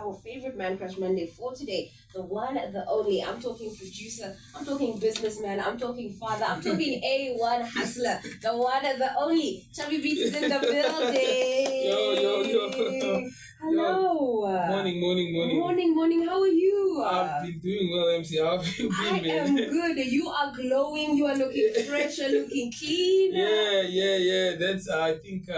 Our favorite Man Crush Monday for today, the one, the only. I'm talking producer, I'm talking businessman, I'm talking father, I'm talking A1 hustler, the one, the only. Chubby Beats is in the building. Yo. Hello. Morning. How are you? I've been doing well, MC. How have you been, man? I am good. You are glowing. You are looking fresh. You're looking clean. Yeah. That's, I think,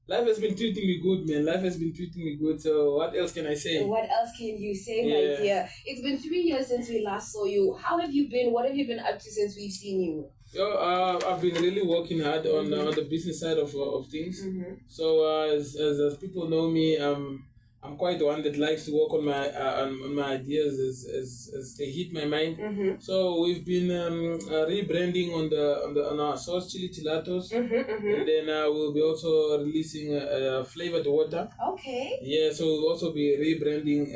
life has been treating me good, man. Life has been treating me good. So what else can I say? What else can you say, my dear? It's been 3 years since we last saw you. How have you been? What have you been up to since we've seen you? I've been really working hard on the business side of things. So as people know me, I'm quite one that likes to work on my ideas as they hit my mind. So we've been rebranding on our sauce chili chilatos, and then we'll be also releasing flavored water. Okay. Yeah, so we'll also be rebranding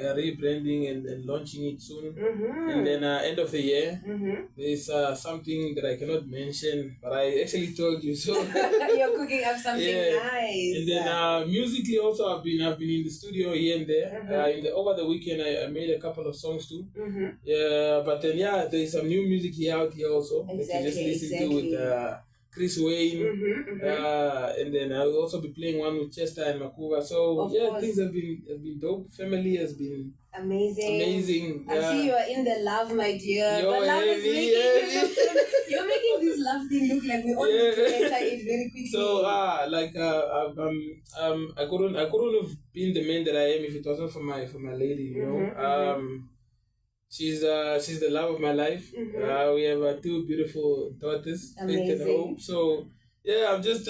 and launching it soon. And then end of the year, there's something that I cannot mention, but I actually told you. So you're cooking up something nice. And then musically also, I've been in the studio here and there. Over the weekend, I made a couple of songs too. Yeah, but then there's some new music out here also that you just listen to with Chris Wayne. And then I will also be playing one with Chester and Makuva. So things have been dope. Family has been amazing. I see you are in the love, my dear. The love is making you're making this love thing look like we all need to enter it very quickly. So I couldn't have been the man that I am if it wasn't for my lady, you know. She's the love of my life. We have 2 beautiful daughters, Faith and Hope. So I'm just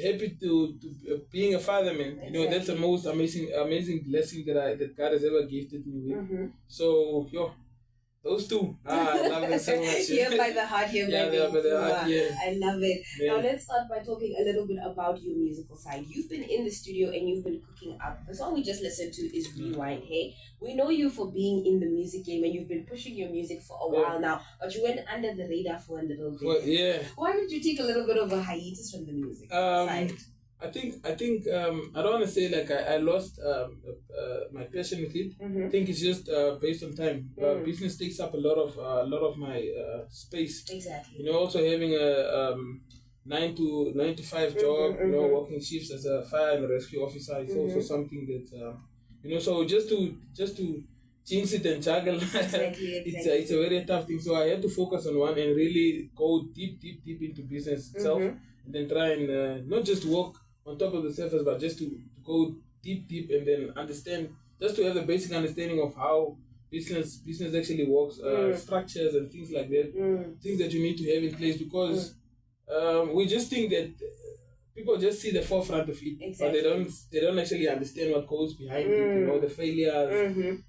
happy to being a father, man. Exactly. You know, that's the most amazing blessing that God has ever gifted me with. So those 2, I love them so much. Here by the heart, here by the heart. I love it. Yeah. Now let's start by talking a little bit about your musical side. You've been in the studio and you've been cooking up. The song we just listened to is Rewind. Hey, we know you for being in the music game and you've been pushing your music for a while now, but you went under the radar for a little bit. Well, why did you take a little bit of a hiatus from the music side? I think I don't want to say like I lost my passion with it. I think it's just based on time. Business takes up a lot of my space. Exactly. You know, also having a 9 to 5 job. You know, working shifts as a fire and rescue officer is also something that you know. So just to jinx it and juggle, exactly. It's a very tough thing. So I had to focus on one and really go deep into business itself, and then try and not just work on top of the surface, but just to go deep and then understand, just to have the basic understanding of how business actually works, structures and things like that, things that you need to have in place, because we just think that people just see the forefront of it, but they don't actually understand what goes behind it. You know, the failures and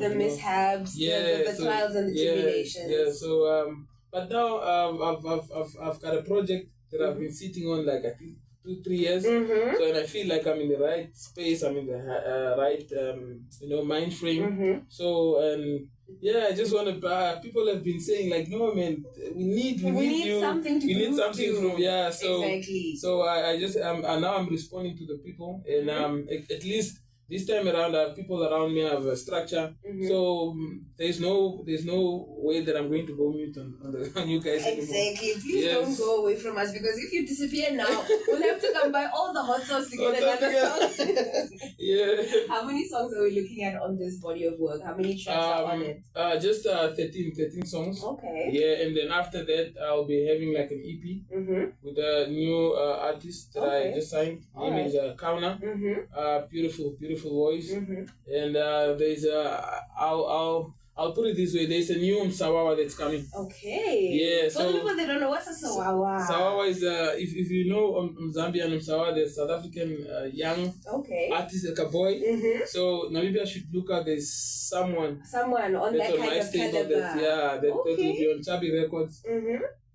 the mishaps, the trials and the tribulations. Yeah. So but now I've got a project that I've been sitting on, like I think 2-3 years. So and I feel like I'm in the right space. I'm in the right mind frame. So I just want to. People have been saying like, no man, we need you. Something to we need something to. from So exactly. So I just now I'm responding to the people, and at least this time around, I have people around me. I have a structure, so there's no way that I'm going to go mute on you guys anymore. Exactly. Please don't go away from us, because if you disappear now, we'll have to come by all the hot sauce to get another song. How many songs are we looking at on this body of work? How many tracks are on it? Just 13 songs. Okay. Yeah, and then after that, I'll be having like an EP with a new artist that I just signed. Name is Kaima. Beautiful voice. And there's I'll put it this way, there's a new Sawawa that's coming. Okay. Yeah. For the people that don't know, what's a Sawawa? Sawawa is if you know Zambia and Sawawa, there's South African young artist, like a boy. So Namibia should look at there's someone on that kind of caliber. that will be on Chubby Records.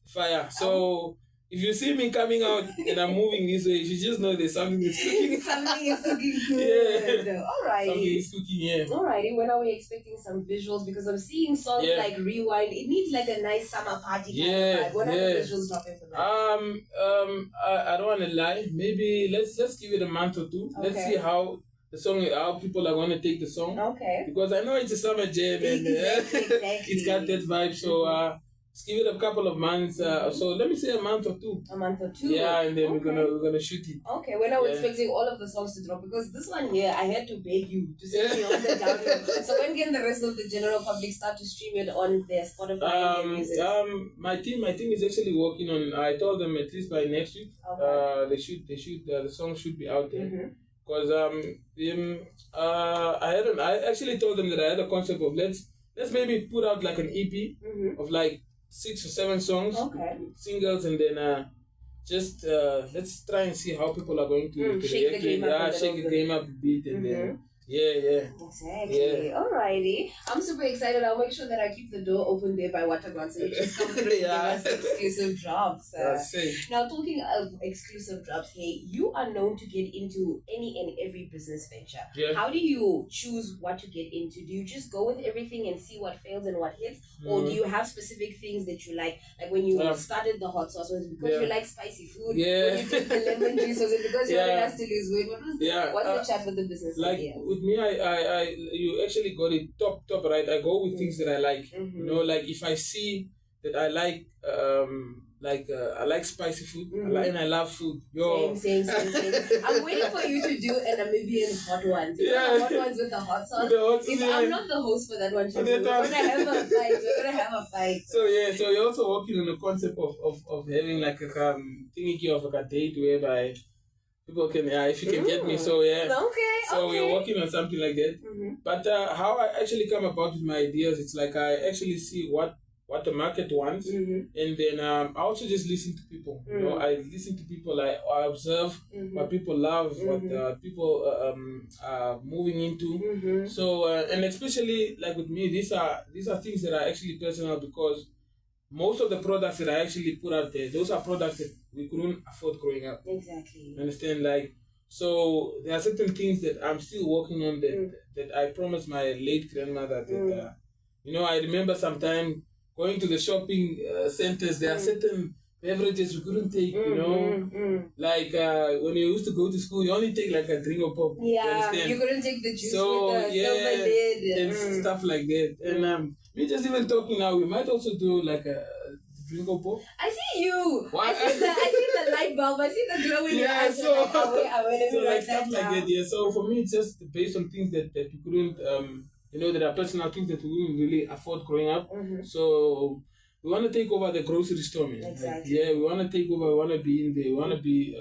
Fire. So if you see me coming out and I'm moving this way, you just know there's something that's cooking. Something is cooking good. Yeah. Alrighty. Something is cooking, yeah. Alrighty, when are we expecting some visuals? Because I'm seeing songs like Rewind. It needs like a nice summer party kind of vibe. When are the visuals dropping for that? I don't want to lie. Maybe let's give it a month or two. Okay. Let's see how the song, how people are going to take the song. Okay. Because I know it's a summer jam and exactly. it's got that vibe. So let's give it a couple of months. So let me say a month or two. A month or two. Yeah, and then we're gonna shoot it. Okay. When are we expecting all of the songs to drop? Because this one here, I had to beg you to send me on the download. So when can the rest of the general public start to stream it on their Spotify and their music? My team is actually working on. I told them at least by next week. Okay. The song should be out there. Because I actually told them that I had a concept of let's maybe put out like an EP of like 6 or 7 songs, singles, and then just let's try and see how people are going to shake the game up a bit, and then Exactly. Yeah. Alrighty. I'm super excited. I'll make sure that I keep the door open there by Waterground so you just come through and give us exclusive drops. Now, talking of exclusive drops, hey, you are known to get into any and every business venture. Yeah. How do you choose what to get into? Do you just go with everything and see what fails and what hits? Or do you have specific things that you like? Like when you started the hot sauce, was it because you like spicy food? Yeah. When you did the lemon juice, was it because you wanted us to lose weight? What's the chat with the business ideas? With me, you actually got it top right. I go with things that I like. You know, like if I see that I like I like spicy food, and I love food. Same. I'm waiting for you to do a Namibian hot ones. You know, hot ones with the hot sauce. I'm not the host for that one, we're gonna have a fight. So you're also working on the concept of having like a thingy of like a date whereby people can, if you can get me, so So we're working on something like that. But how I actually come about with my ideas, it's like I actually see what the market wants, and then I also just listen to people. You know, I listen to people. I observe what people love, what people are moving into. So and especially like with me, these are things that are actually personal because most of the products that I actually put out there, those are products that we couldn't afford growing up. Exactly. Understand? Like, so there are certain things that I'm still working on that I promised my late grandmother that, you know, I remember sometime going to the shopping centers, there are certain beverages we couldn't take, you know, like when you used to go to school, you only take like a drink of pop. Yeah, you couldn't take the juice with the silver lid. And stuff like that. And we just even talking now, we might also do like a drink of pop. I see you. What? I see the light bulb. I see the glow in your eyes. So like stuff like that. Yeah. So for me, it's just based on things that we couldn't, you know, there are personal things that we wouldn't really afford growing up. So we want to take over the grocery store, man. Exactly. Like, we want to take over. We want to be in there. We want to be,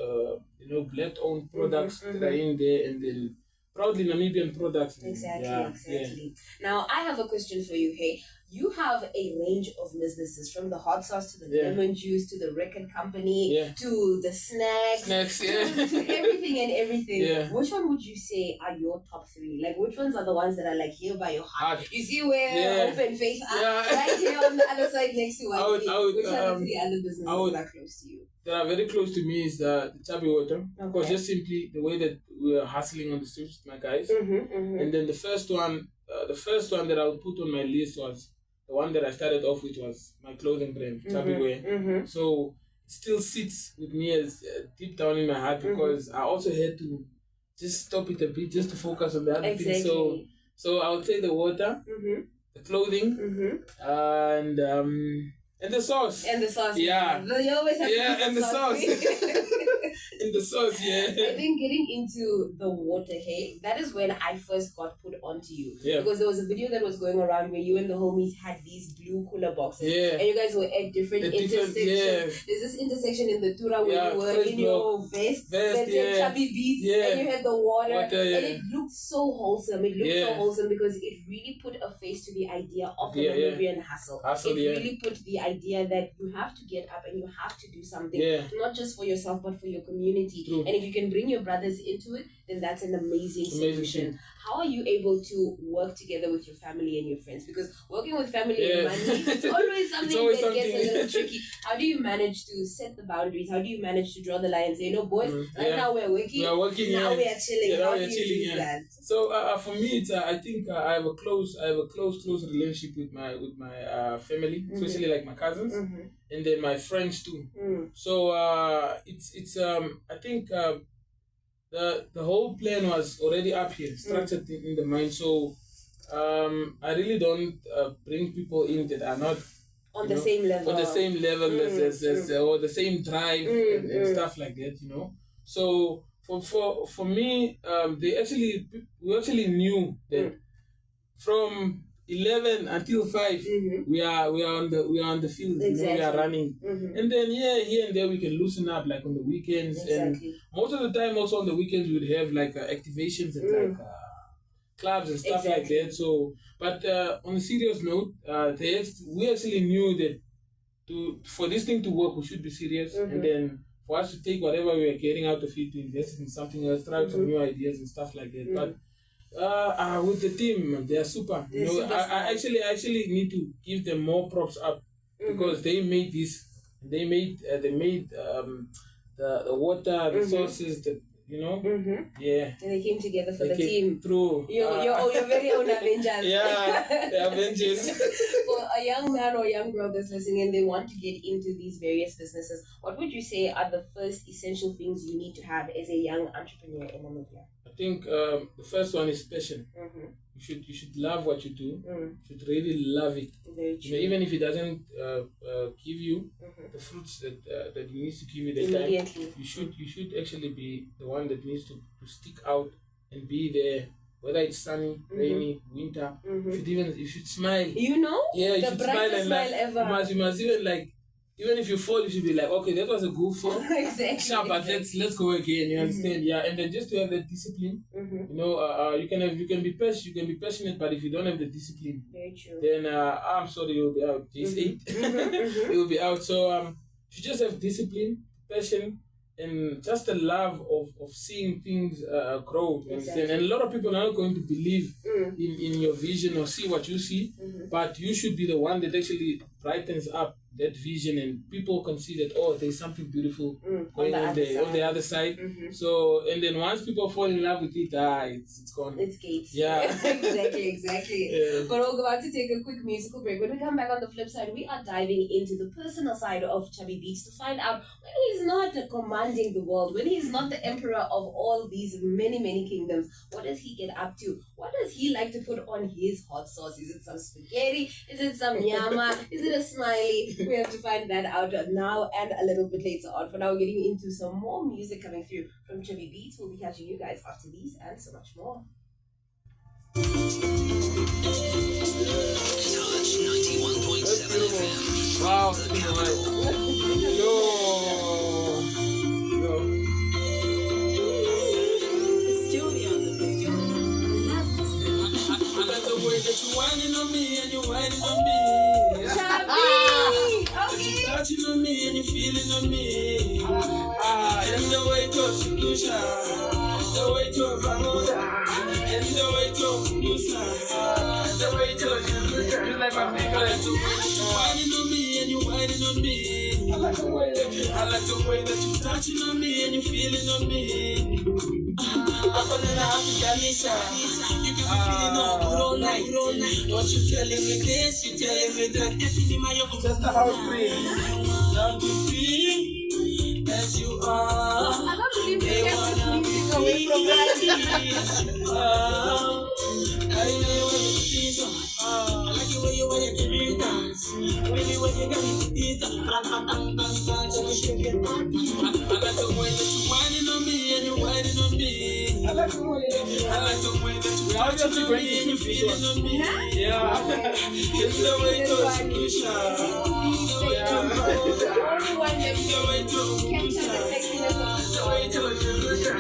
you know, black-owned products that are in there, and then proudly Namibian products. Exactly. Now, I have a question for you. Hey, you have a range of businesses, from the hot sauce to the lemon juice to the record company to the snacks to everything and everything. Yeah. Which one would you say are your top 3? Like, which ones are the ones that are like here by your heart? You see where Open Faith are? Right here on the other side next to YP. Which are the 3 other businesses that are close to you? That are very close to me is the Chubby water. Because just simply the way that we are hustling on the streets with my guys. And then the first one that I would put on my list was the one that I started off with was my clothing brand, Chubby Wear. So it still sits with me as deep down in my heart because I also had to just stop it a bit just to focus on the other things. So I would say the water, the clothing, and the sauce. And the sauce. Yeah. You always have to and the sauce. In the sauce, I think getting into the water, hey, that is when I first got put onto you. Yeah. Because there was a video that was going around where you and the homies had these blue cooler boxes. Yeah. And you guys were at different intersections. There's this intersection in the Tura where you were in your vest that said Chubby Beats, and you had the water. And it looked so wholesome. It looked so wholesome because it really put a face to the idea of the Namibian hustle. It really put the idea that you have to get up and you have to do something, not just for yourself but for your community. True. And if you can bring your brothers into it, then that's an amazing solution. How are you able to work together with your family and your friends? Because working with family and money, it's always something that gets a little tricky. How do you manage to set the boundaries? How do you manage to draw the line and say, boys, right now we're working. Now we are chilling. How do you do that? So for me, it's I think I have a close relationship with my family, especially like my cousins, and then my friends too. So it's I think the whole plan was already up here, structured in the mind. So I really don't bring people in that are not on the same level, as or the same drive and stuff like that. So for me, we actually knew that from 11 until 5 we are on the field. Exactly. We are running, and then here and there we can loosen up, like on the weekends. And most of the time also on the weekends we would have like activations and like clubs and stuff like that. So but on a serious note, we actually knew that for this thing to work we should be serious, and then for us to take whatever we are getting out of it to invest in something else, try out some new ideas and stuff like that. But with the team, they are super. I actually need to give them more props up, because they made this. They made the water, the sources, yeah. And they came together for the team. True. Your very own Avengers. Yeah, the Avengers. For a young man or young girl that's listening and they want to get into these various businesses, what would you say are the first essential things you need to have as a young entrepreneur in Namibia? I think the first one is passion. You should love what you do. You should really love it. Very true. Even if it doesn't give you the fruits that it needs to give you that time, you should actually be the one that needs to stick out and be there, whether it's sunny, rainy, winter. You should smile. Yeah, you should smile and ever. You must even like. Even if you fall, you should be like, okay, that was a good fall. Exactly. But let's go again. You understand? Yeah, and then just to have that discipline. You can be passionate, but if you don't have the discipline, very true. Then I'm sorry, you'll be out. Just 8, you'll be out. So you just have discipline, passion, and just the love of seeing things grow. And a lot of people are not going to believe in your vision or see what you see, but you should be the one that actually brightens up that vision, and people can see that there's something beautiful going on the other side. So, and then once people fall in love with it, it's gone. It's gates. Yeah. exactly. Yeah. But we're about to take a quick musical break. When we come back on the flip side, we are diving into the personal side of Chubby Beats to find out when he's not commanding the world, when he's not the emperor of all these many, many kingdoms, what does he get up to? What does he like to put on his hot sauce? Is it some spaghetti? Is it some nyama? Is it a smiley? We have to find that out now and a little bit later on. For now, we're getting into some more music coming through from Chubby Beats. We'll be catching you guys after these and so much more. Touch 91.7 FM. Wow. It's Julie on the beat. I like the way that you whining on me and you whining on me. Chubby! You touching on me and you feeling on me. And the way to Lucia, the way to Bamoda, and the way to Musa, the way to you like my finger. I like the way that you whining on me and you whining on me. I like the way that you touching on me and you feeling on me. I'm gonna have to Ganisha. You can be feeling all night. What you telling me this, you telling me that. Just the house free. Love to free as you are. I don't believe we They kept this wanna be music away from free us. as you are. I know what it is. I like the way you wear your dream dance. Baby, when you got me eat I like the way that you whining on me and you whining on me. I like the way that you touching on me and you feeling on me. Yeah. It's the way to Lucia. The only one that It's the way to captured the Lucia. sexiness of The way to Lucia.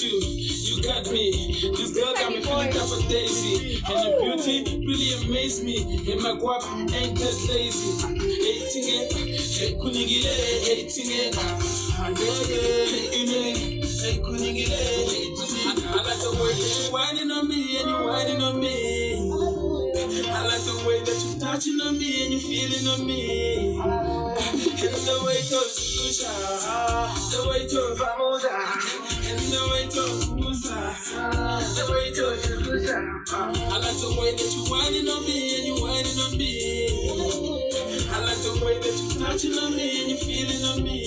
you got me. This girl got me feeling type of daisy. And the beauty really amazed me. And my guap ain't just lazy. Hating it, hey kunigile, hating it. I like the way that you whining on me and you whining on me. I like the way that you touching on me and you feeling on me. And the way to Lucia, the way to Vamosa, and the way to Musa, the way to Lucia. I like the way that you whining on me and you whining on me. I like the way that you touching on me and you feeling on me.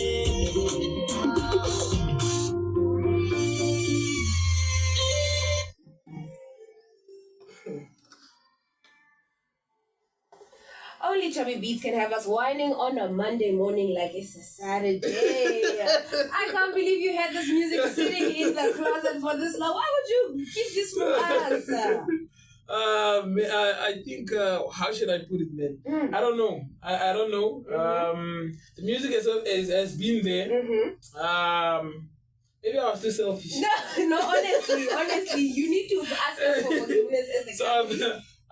Only Chubby Beats can have us whining on a Monday morning like it's a Saturday. I can't believe you had this music sitting in the closet for this long. Why would you keep this from us? I think, how should I put it, man? I don't know. I don't know. The music has been there. Maybe I was too selfish. No, honestly, you need to ask us for forgiveness as the so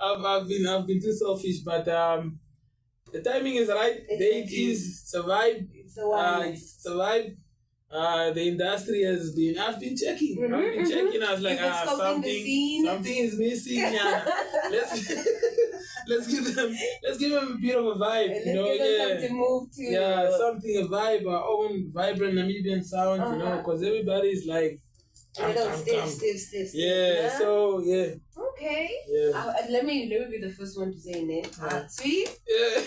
I've been too selfish, but the timing is right. Date is survived. It's the one. Survived. The industry has been. I've been checking. I was like, something is missing. Yeah. Let's give them a bit of a vibe. Let's give them something to move to. Yeah, a vibe, our own vibrant Namibian sound. Because everybody is like. A little stiff. Yeah. So yeah. Okay. Yeah. Let me be the first one to say it. Sweet. Yeah.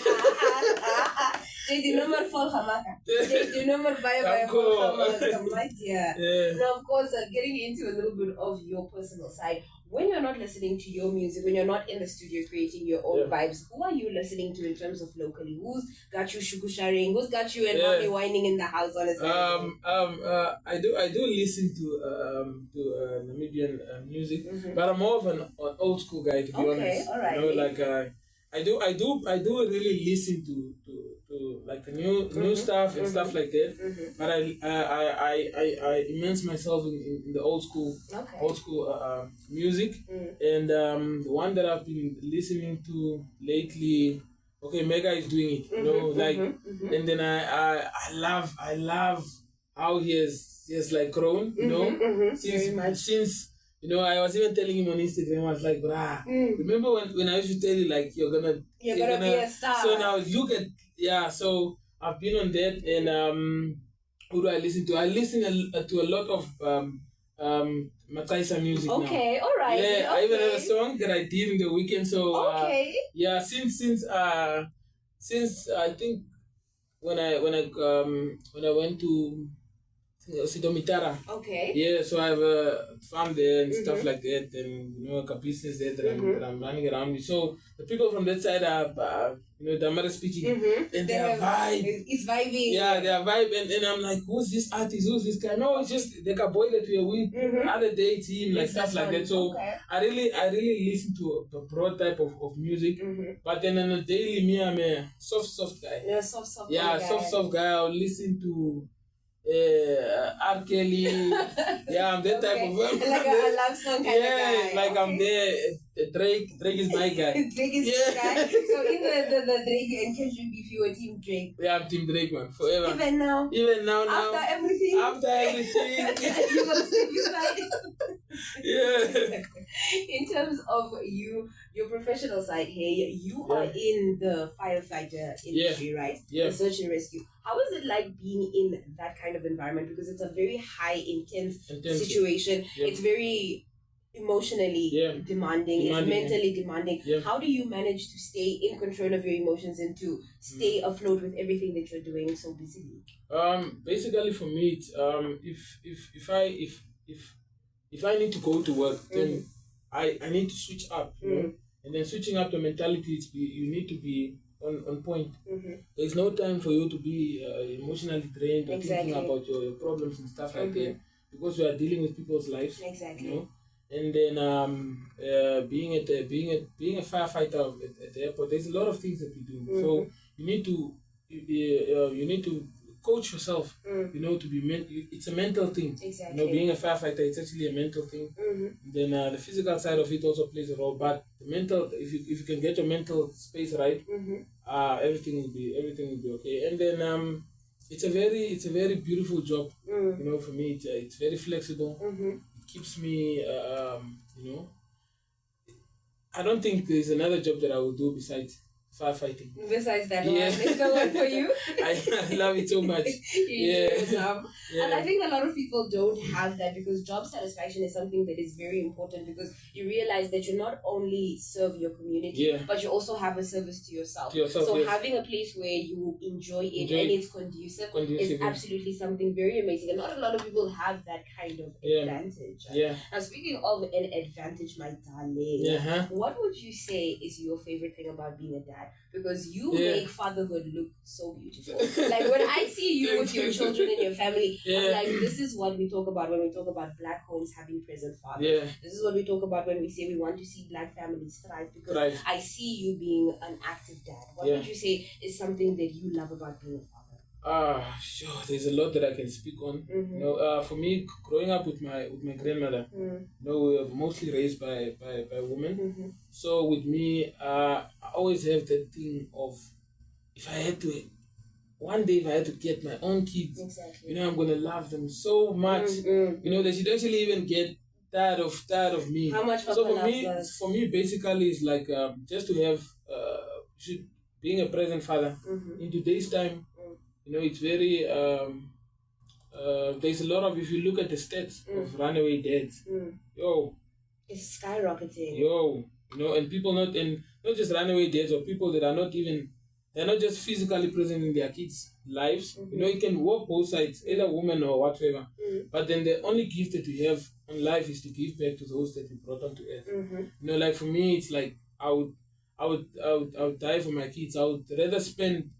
They do not more fall hamaka. They do not more buy hamaka. Yeah. Now, of course, getting into a little bit of your personal side. When you're not listening to your music, when you're not in the studio creating your own vibes, who are you listening to in terms of locally? Who's got you shuku sharing? Who's got you and mommy whining in the house on a Saturday? I do listen to Namibian music, but I'm more of an old school guy, to be honest. All right. You know, like I do really listen to like the new stuff and stuff like that. But I immerse myself in the old school music. And the one that I've been listening to lately, Mega is doing it, you know, and then I love how he has like grown, you know, since you know, I was even telling him on Instagram, I was like, brah, remember when I used to tell you, like, you're gonna be a star. So now look at, so I've been on that, and who do I listen to? I listen to a lot of Mataisa music now. Okay, all right. Yeah, I even have a song that I did in the weekend, so yeah, since I think when I went to Sidomitara. Okay. Yeah, so I have a farm there and stuff like that, and you know, a business there that I'm running around with. So the people from that side are you know, Damara speaking, and they are vibe. It's vibing. Yeah, they are vibe, and I'm like, who's this artist? Who's this guy? No, it's just the boy that we are with. Other day team, like stuff like that. So I really listen to a broad type of music, but then on a daily, I'm a soft guy. Yeah, soft guy. I'll listen to R. Kelly, I'm that type of like a love song kind of guy. Like I'm there. Drake is my guy. Drake is your guy. So in the Drake and Kendrick beef, you were Team Drake. Yeah, I'm Team Drake, man, forever. Even now. After everything. You gonna stay beside. Yeah. In terms of your professional side here, you are in the firefighter industry, right? Yeah. The search and rescue. How is it like being in that kind of environment? Because it's a very high, intense situation. Yeah. It's very emotionally demanding. It's mentally demanding. Yeah. How do you manage to stay in control of your emotions and to stay afloat with everything that you're doing so busily? Basically for me, it's, if I need to go to work, then I need to switch up, you know? And then switching up the mentality is you need to be on point. There's no time for you to be emotionally drained or thinking about your problems and stuff like that, because you are dealing with people's lives. Exactly. You know? And then being a firefighter at the airport, there's a lot of things that we do. So you need to coach yourself, you know, to be it's a mental thing. Exactly. You know, being a firefighter, it's actually a mental thing. Then the physical side of it also plays a role, but the mental, if you can get your mental space right, everything will be okay. And then it's a very beautiful job. You know, for me, it's very flexible. It keeps me, you know, I don't think there's another job that I will do besides firefighting. Besides that one, it's the one for you. I love it so much. And I think a lot of people don't have that, because job satisfaction is something that is very important, because you realize that you not only serve your community, but you also have a service to yourself. So having a place where you enjoy it and it's conducive is absolutely something very amazing. And not a lot of people have that kind of advantage. Now, speaking of an advantage, my darling, what would you say is your favorite thing about being a dad? Because you make fatherhood look so beautiful. Like when I see you with your children and your family, I'm like, this is what we talk about when we talk about Black homes having present fathers. This is what we talk about when we say we want to see Black families thrive, because I see you being an active dad. What would you say is something that you love about being a father? Sure. There's a lot that I can speak on. You know, for me, growing up with my grandmother, you know, we were mostly raised by women. So with me, I always have that thing of, if I had to get my own kids, you know, I'm gonna love them so much. You know, they should actually even get tired of me. How much so for me, basically, it's like just to have being a present father in today's time. You know, it's very, there's a lot of, if you look at the stats of runaway dads, it's skyrocketing. You know, and people not just runaway dads, or people that are they're not just physically present in their kids' lives. You know, it can work both sides, either woman or whatever. But then the only gift that we have in life is to give back to those that we brought onto earth. You know, like for me, it's like I would die for my kids. I would rather spend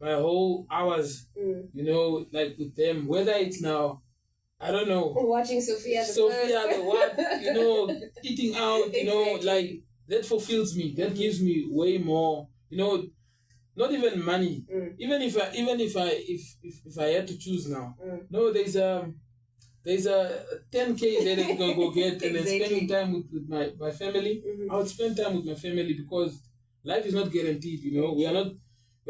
my whole hours, you know, like with them, whether it's now, I don't know, watching Sophia the what, you know, eating out, you know, like that fulfills me. That gives me way more, you know, not even money. Even if I had to choose now, no, there's a 10K that I'm gonna go get, and then spending time with my family. I would spend time with my family, because life is not guaranteed. You know, we are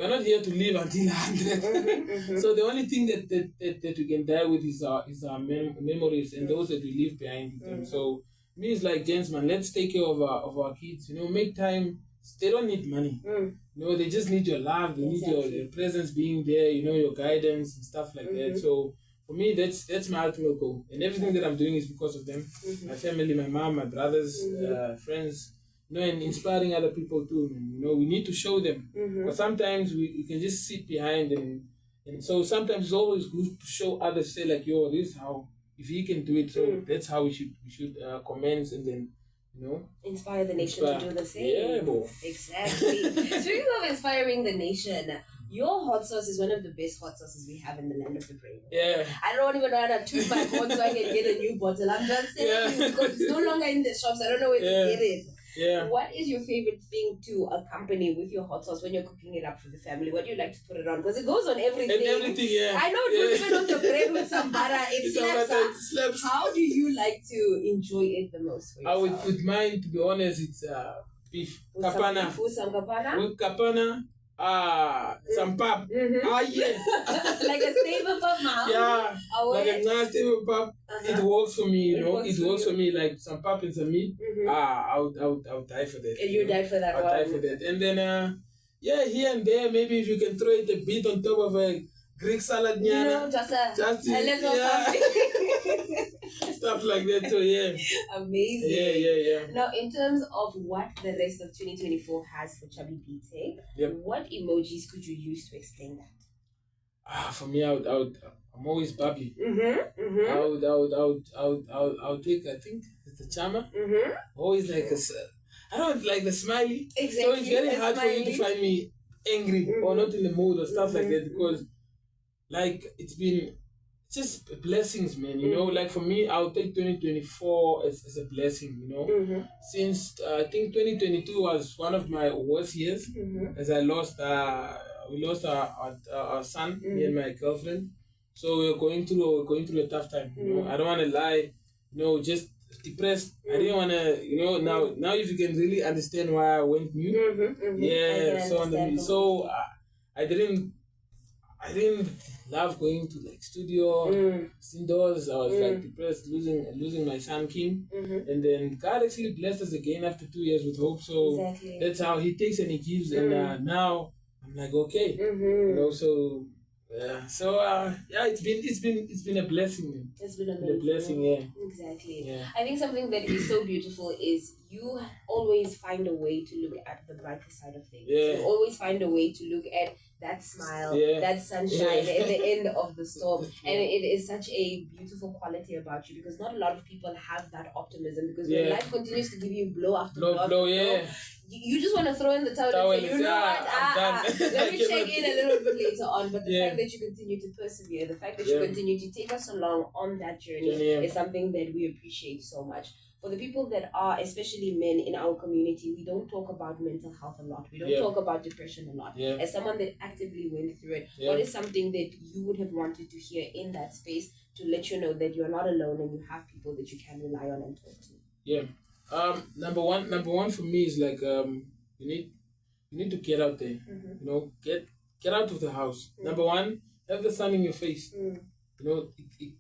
not here to live until 100. So the only thing that we can die with is our memories and those that we leave behind with them. So me, it's like, gentlemen, let's take care of our kids. You know, make time. They don't need money. You know, they just need your love. They need your presence being there. You know, your guidance and stuff like that. So for me, that's my ultimate goal. And everything that I'm doing is because of them. My family, my mom, my brothers, friends. You know, and inspiring other people too. You know, we need to show them. But sometimes we can just sit behind, and so sometimes it's always good to show others. Say like, yo, this is how, if he can do it, so that's how we should commence, and then, you know, inspire the nation to do the same. Yeah, bro. Exactly. Speaking of inspiring the nation, your hot sauce is one of the best hot sauces we have in the land of the brave. Yeah. I don't even know how to toot my horn so I can get a new bottle. I'm just saying, because it's no longer in the shops. I don't know where to get it. Yeah. What is your favorite thing to accompany with your hot sauce when you're cooking it up for the family? What do you like to put it on? Because it goes on everything. And everything, yeah. I know it goes even on the bread with some butter. It slaps. How do you like to enjoy it the most for yourself? I would put mine, to be honest, it's beef. With Kapana. Some kapana? With kapana. Some pap. Yeah. Like a stable pap, ma'am. Yeah. Like a nice stable pap. It works for me, you know. It works for me, like some pap and some meat. I would die for that. And you die for that. I would die for that. And then here and there, maybe if you can throw it a bit on top of a Greek salad, just a little something. Stuff like that, so yeah. Amazing. Yeah. Now, in terms of what the rest of 2024 has for Chubby Beats, what emojis could you use to explain that? For me, I'm always bubbly. I would take, I think it's the charmer. Always like I don't like the smiley. Exactly. So it's very hard for you to find me angry or not in the mood or stuff like that, because like it's been just blessings, man, you know. Like for me, I'll take 2024 as a blessing, you know. Since I think 2022 was one of my worst years, as I lost our son, me and my girlfriend. So we're going through a tough time. You know, I don't want to lie. You know, just depressed. I didn't want to. You know, now if you can really understand why I went mute. Yeah. So I didn't love going to like studio, indoors. I was like depressed, losing my son King, and then God actually blessed us again after 2 years with hope. So that's how He takes and He gives, and now I'm like okay, you know. So yeah, so it's been a blessing, man. It's been amazing. A blessing, yeah. Exactly. Yeah. I think something that is so beautiful is you always find a way to look at the brighter side of things. Yeah. You always find a way to look at that smile, that sunshine at the end of the storm. And it is such a beautiful quality about you because not a lot of people have that optimism because when life continues to give you blow after blow, you just want to throw in the towel and say, you know what, let me check in a little bit later on. But the fact that you continue to persevere, the fact that you continue to take us along on that journey is something that we appreciate so much. For the people that are, especially men in our community, we don't talk about mental health a lot. We don't talk about depression a lot. As someone that actively went through it, what is something that you would have wanted to hear in that space to let you know that you're not alone and you have people that you can rely on and talk to? Yeah. Number one for me is like you need to get out there. You know, get out of the house. Number one, have the sun in your face. You know, it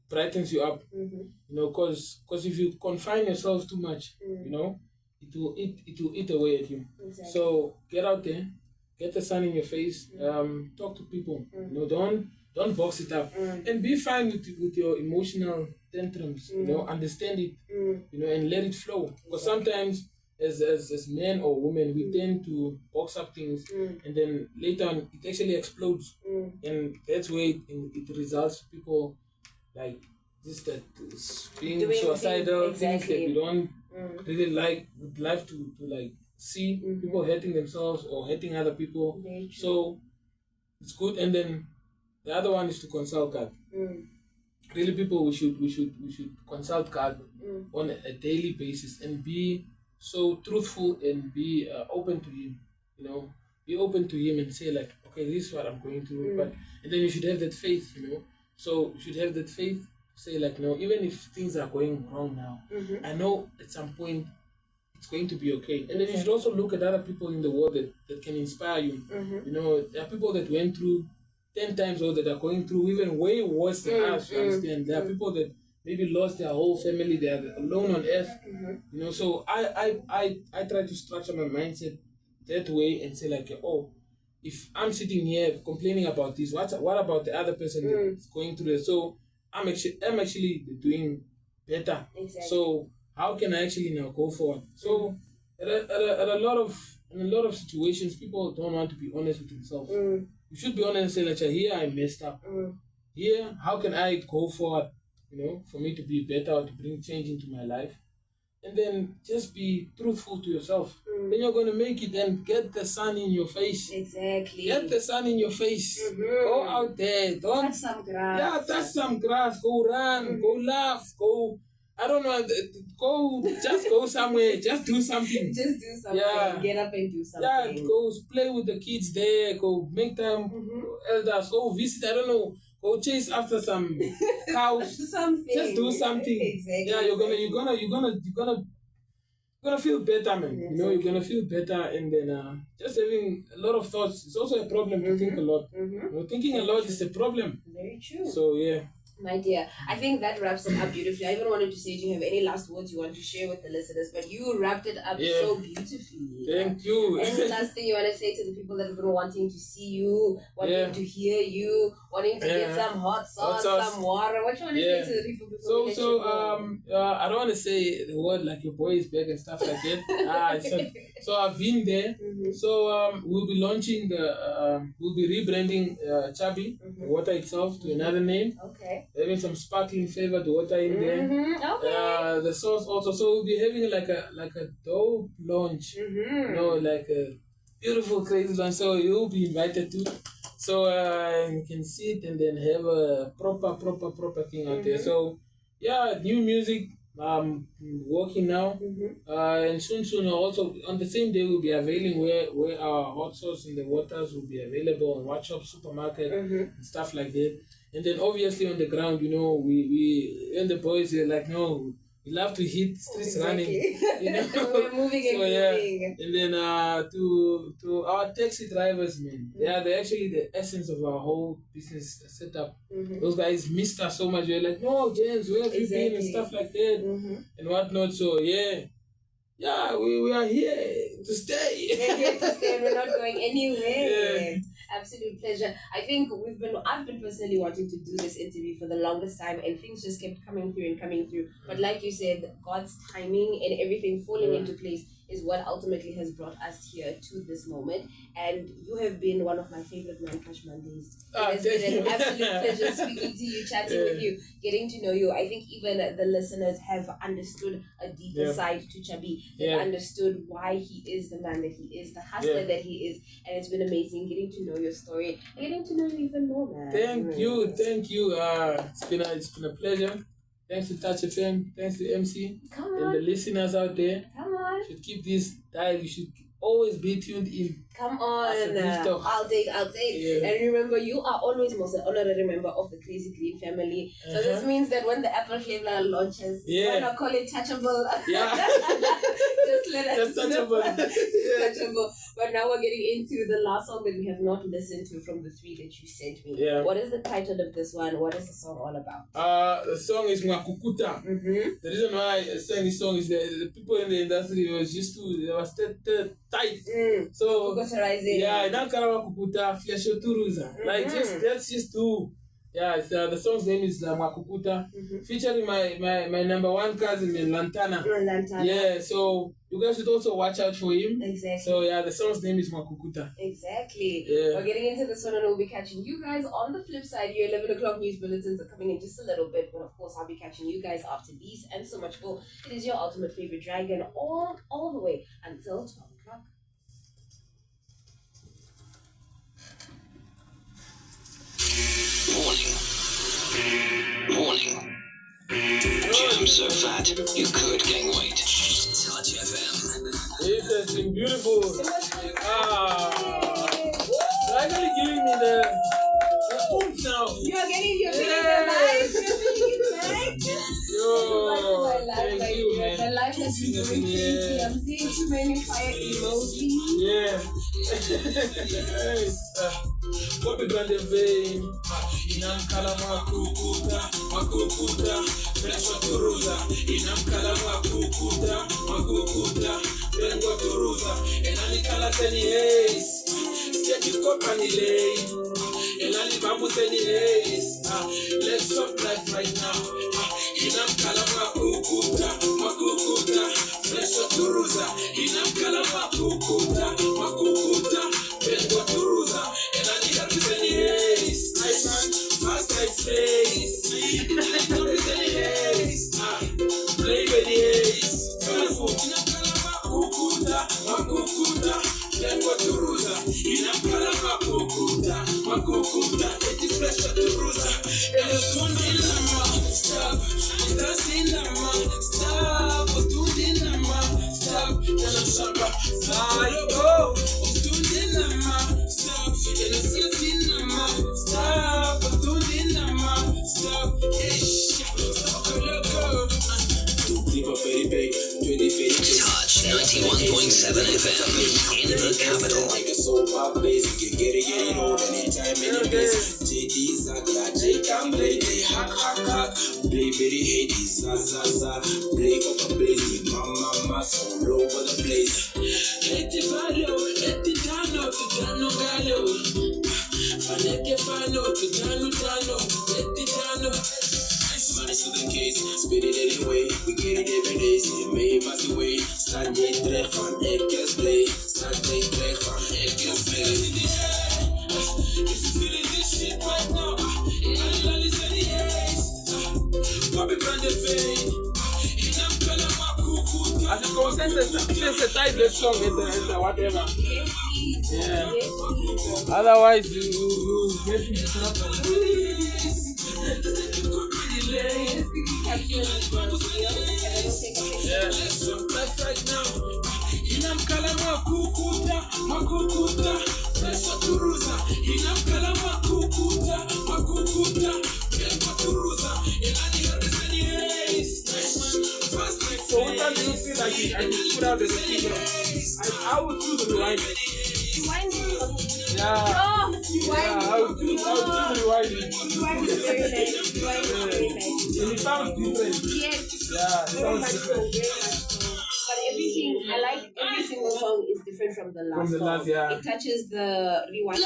brightens you up. You know, cause if you confine yourself too much, you know, it will eat away at you. Exactly. So get out there, get the sun in your face. Talk to people. You know, don't box it up, and be fine with your emotional tantrums. You know, understand it. You know, and let it flow. Because sometimes, as men or women, we tend to box up things, and then later on it actually explodes, and that's where it results to people like this that is being Doing suicidal, things that you don't really like would like to like see people hurting themselves or hurting other people. So it's good. And then the other one is to consult God. Really, people, we should consult God on a daily basis and be so truthful and be open to Him. You know, be open to Him and say like, okay, this is what I'm going through. But and then you should have that faith. You know, so you should have that faith. Say like, no, even if things are going wrong now, I know at some point it's going to be okay. And then you should also look at other people in the world that can inspire you. You know, there are people that went through 10 times or that are going through even way worse than us, you understand? There are people that maybe lost their whole family, they are alone on earth. You know, so I try to structure my mindset that way and say like, oh, if I'm sitting here complaining about this, what about the other person that's going through it? So I'm actually doing better. Exactly. So how can I actually now go forward? So at a lot of situations, people don't want to be honest with themselves. You should be honest and say like, here I messed up. Here, how can I go forward? You know, for me to be better or to bring change into my life. And then just be truthful to yourself. Then you're going to make it and get the sun in your face. Exactly. Get the sun in your face. Go out there. Don't touch some grass. Yeah, touch some grass. Go run. Go laugh. Go. I don't know. Just go somewhere. Just do something. Just do something. Yeah. Get up and do something. Yeah, go play with the kids there. Go make them elders. Go visit. I don't know. Go chase after some cows. Something. Just do something. Exactly. Yeah, you're gonna feel better, man. Yes, you know, you're gonna feel better, and then just having a lot of thoughts. It's also a problem to think a lot. You know, thinking a lot is a problem. Very true. So yeah. My dear, I think that wraps it up beautifully. I even wanted to say, do you have any last words you want to share with the listeners? But you wrapped it up so beautifully. Thank you. Any last thing you want to say to the people that have been wanting to see you, wanting to hear you, wanting to get some hot sauce, some water? What you want to say to the people before we let you go? I don't want to say the word like your boy is back and stuff like that. So I've been there. So we'll be launching we'll be rebranding Chubby, the water itself, to another name. Okay. Having some sparkling flavored water in there. Okay. The sauce also. So we'll be having like a dope launch. You know, like a beautiful crazy launch. So you'll be invited to. So you can sit and then have a proper thing out there. So yeah, new music. working now. And soon also on the same day we'll be availing where our hot sauce in the waters will be available in watch shop, supermarket, and stuff like that. And then obviously on the ground, we and the boys are like, no, we love to hit streets running. We're moving and moving. And then to our taxi drivers, man, they're actually the essence of our whole business setup. Those guys missed us so much. We're like, no, James, where have you been and stuff like that and whatnot. So yeah, we are here to stay. We're here to stay. We're not going anywhere. Yeah. Absolute pleasure. I think I've been personally wanting to do this interview for the longest time, and things just kept coming through. But like you said, God's timing and everything falling into place is what ultimately has brought us here to this moment. And you have been one of my favorite Man Crush Mondays. It has been an absolute pleasure speaking to you, chatting with you, getting to know you. I think even the listeners have understood a deeper side to Chubby. They've understood why he is the man that he is, the hustler that he is. And it's been amazing getting to know your story and getting to know you even more, man. Thank you. It's been a pleasure. Thanks to Touch FM, thanks to MC, and the listeners out there. Come on. You should keep this dial. You should always be tuned in. Come on. I'll take. Yeah. And remember, you are alwast most an honorary member of the Crazy Green family. So this means that when the apple flavor launches, we're gonna call it touchable. Yeah. Just let us know. touchable. Touchable. But now we're getting into the last song that we have not listened to from the 3 that you sent me. Yeah. What is the title of this one? What is the song all about? The song is Mwakukuta. The reason why I sang this song is that the people in the industry they were tight. So yeah, Mwakukuta, Turuza. Like that's just two. Yeah, the song's name is Mwakukuta, featuring my number one cousin in Lantana. Yeah, so you guys should also watch out for him. Exactly. So yeah, the song's name is Mwakukuta. Exactly. Yeah. We're getting into this one and we'll be catching you guys on the flip side. Your 11 o'clock news bulletins are coming in just a little bit, but of course I'll be catching you guys after these and so much more. It is your ultimate favorite dragon all the way until 12 o'clock. Morning. Jam so fat you could gain weight. Touch FM. This has been beautiful. You're actually giving me the oomph now. You're feeling the life. You're feeling it right. Thank you, man. The life has been going crazy. I'm seeing too many fire emojis. Yeah. Copy brand vein. Inamkala Mwakukuta, Fresco Turuza. Inamkala Mwakukuta, Fresco Turuza. Enanikala teni haze, Steki Kopani lay. Enani Babu teni haze. Let's stop life right now. Inamkala Mwakukuta, Fresco Turuza. Inamkala Mwakukuta, Fresco Turuza. Enanikala teni haze. Nice man. Fast like space, play with the ace. Makukuta, Lengua Turuza. Inakala Makukuta, it is fresh to Turuza. And it's Tundi Lama, stop, it's in Lama, stop, Tundi Lama, stop, and I'm Shaba, stop, Tundi Lama, stop, and it's in Lama, stop, Tundi Lama, stop, Touch 91.7 FM in the capital. So pop bass, you can get it on anytime, any place. JD Zagra, J can play, they hack. Play very heady, za. Play up a blaze, mama, all over the place. Let it follow, let it down, to Dano Gallo. Faneke Fano, to Dano, let it down. Nice to the case, spit it anyway. We get it every day, see it may pass away. Start day trek van Ekers play. If you feeling this shit right now, I'll listen to the Bobby Brandon vein. As a consensus, sensitize the song and whatever. Yeah. Otherwise, you get into trouble. I could put out the receiver. I would choose rewind. Yeah. Oh, Yeah, I would choose rewind. Rewind is very nice. Rewind is very nice. And it sounds different. Yes. Yeah, it Very sounds much so, different. very much so. But everything, I like every single song is different from the last From the song. last, yeah. It touches the rewind. We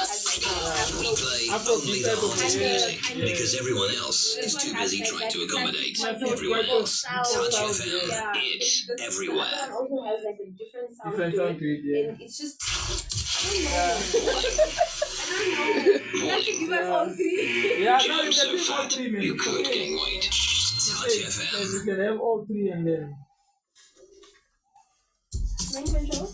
play only the hardest music because everyone else is too busy trying to accommodate everyone else. Touch FM, it's everywhere. That one also has like a different sound Different to sound it. to it, yeah. And it's just, I don't know. You have to give us all three. Yeah, Jam now you so can take all fat, three, man. you could gain weight. Touch You FM. can have all three and then. When control?